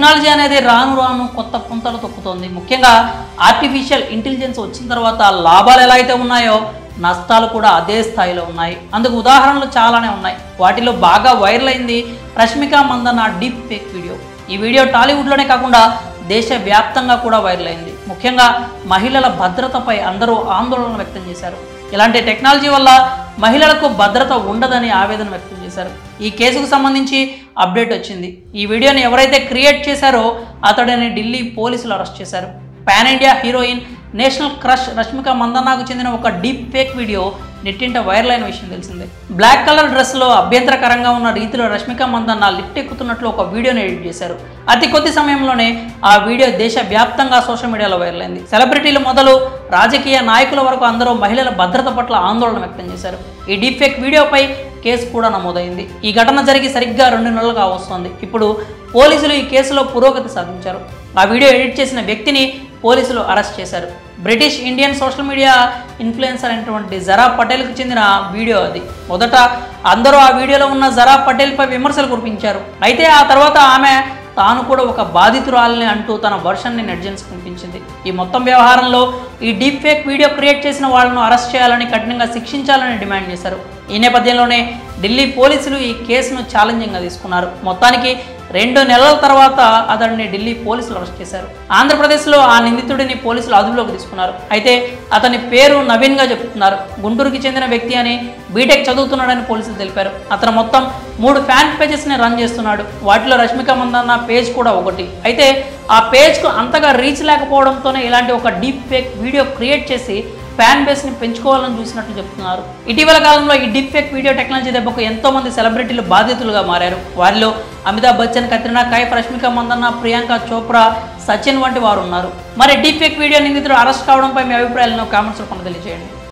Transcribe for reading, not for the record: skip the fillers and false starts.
Technology అనేది రాను రాను కొత్త పుంతలు తొక్కుతోంది. ముఖ్యంగా ఆర్టిఫిషియల్ ఇంటెలిజెన్స్ వచ్చిన తర్వాత లాభాలు ఎలా అయితే ఉన్నాయో నష్టాలు కూడా అదే స్థాయిలో ఉన్నాయి. అందుకు ఉదాహరణలు చాలానే ఉన్నాయి. వాటిలో బాగా వైరల్ అయింది Rashmika Mandanna deep fake video. ఈ వీడియో టాలీవుడ్లోనే కాకుండా దేశవ్యాప్తంగా కూడా వైరల్ అయింది. ముఖ్యంగా మహిళల భద్రతపై అందరూ ఆందోళన వ్యక్తం చేశారు. ఇలాంటి టెక్నాలజీ వల్ల మహిళలకు భద్రత ఉండదని ఆవేదన వ్యక్తం చేశారు. ఈ కేసుకు సంబంధించి అప్డేట్ వచ్చింది. ఈ వీడియోని ఎవరైతే క్రియేట్ చేశారో అతడిని ఢిల్లీ పోలీసులు అరెస్ట్ చేశారు. Pan India heroine national crush Rashmika మందన్నకు చెందిన ఒక డీప్ ఫేక్ వీడియో నెట్టింట వైరల్ అయిన విషయం తెలిసిందే. బ్లాక్ కలర్ డ్రెస్లో అభ్యంతరకరంగా ఉన్న రీతిలో రష్మిక మందన్న లిఫ్ట్ ఎక్కుతున్నట్లు ఒక వీడియోని ఎడిట్ చేశారు. అతి కొద్ది సమయంలోనే ఆ వీడియో దేశవ్యాప్తంగా సోషల్ మీడియాలో వైరల్ అయింది. సెలబ్రిటీలు మొదలు రాజకీయ నాయకుల వరకు అందరూ మహిళల భద్రత పట్ల ఆందోళన వ్యక్తం చేశారు. ఈ డీప్ ఫేక్ వీడియోపై కేసు కూడా నమోదైంది. ఈ ఘటన జరిగి సరిగ్గా 2 నెలలుగా వస్తోంది. ఇప్పుడు పోలీసులు ఈ కేసులో పురోగతి సాధించారు. ఆ వీడియో ఎడిట్ చేసిన వ్యక్తిని పోలీసులు అరెస్ట్ చేశారు. British Indian social media influencer అయినటువంటి జరా పటేల్కు చెందిన వీడియో అది. మొదట అందరూ ఆ వీడియోలో ఉన్న జరా పటేల్పై విమర్శలు కురిపించారు. అయితే ఆ తర్వాత ఆమె తాను కూడా ఒక బాధితురాలని అంటూ తన వర్షన్ని నెటిజన్స్ పంపించింది. ఈ మొత్తం వ్యవహారంలో ఈ డీప్ ఫేక్ వీడియో క్రియేట్ చేసిన వాళ్ళను అరెస్ట్ చేయాలని, కఠినంగా శిక్షించాలని డిమాండ్ చేశారు. ఈ నేపథ్యంలోనే ఢిల్లీ పోలీసులు ఈ కేసును ఛాలెంజింగ్గా తీసుకున్నారు. మొత్తానికి 2 నెలల తర్వాత అతడిని ఢిల్లీ పోలీసులు అరెస్ట్ చేశారు. ఆంధ్రప్రదేశ్లో ఆ నిందితుడిని పోలీసులు అదుపులోకి తీసుకున్నారు. అయితే అతని పేరు నవీన్గా చెప్తున్నారు. గుంటూరుకి చెందిన వ్యక్తి అని, బీటెక్ చదువుతున్నాడని పోలీసులు తెలిపారు. అతను మొత్తం 3 ఫ్యాన్ పేజెస్ని రన్ చేస్తున్నాడు. వాటిలో రష్మిక మందన్న పేజ్ కూడా ఒకటి. అయితే ఆ పేజ్కు అంతగా రీచ్ లేకపోవడంతోనే ఇలాంటి ఒక డీప్ ఫేక్ వీడియో క్రియేట్ చేసి ఫ్యాన్ బేస్ని పెంచుకోవాలని చూసినట్లు చెప్తున్నారు. ఇటీవల కాలంలో ఈ డీప్ ఫేక్ వీడియో టెక్నాలజీ దెబ్బకు ఎంతోమంది సెలబ్రిటీలు బాధితులుగా మారారు. వారిలో అమితాబ్ బచ్చన్, కత్రినా కైఫ్, రష్మిక మందన్న, ప్రియాంక చోప్రా, సచిన్ వంటి వారు ఉన్నారు. మరి డీప్ ఫేక్ వీడియో నిందితుడు అరెస్ట్ కావడంపై మీ అభిప్రాయాలను కామెంట్స్లో తెలియజేయండి.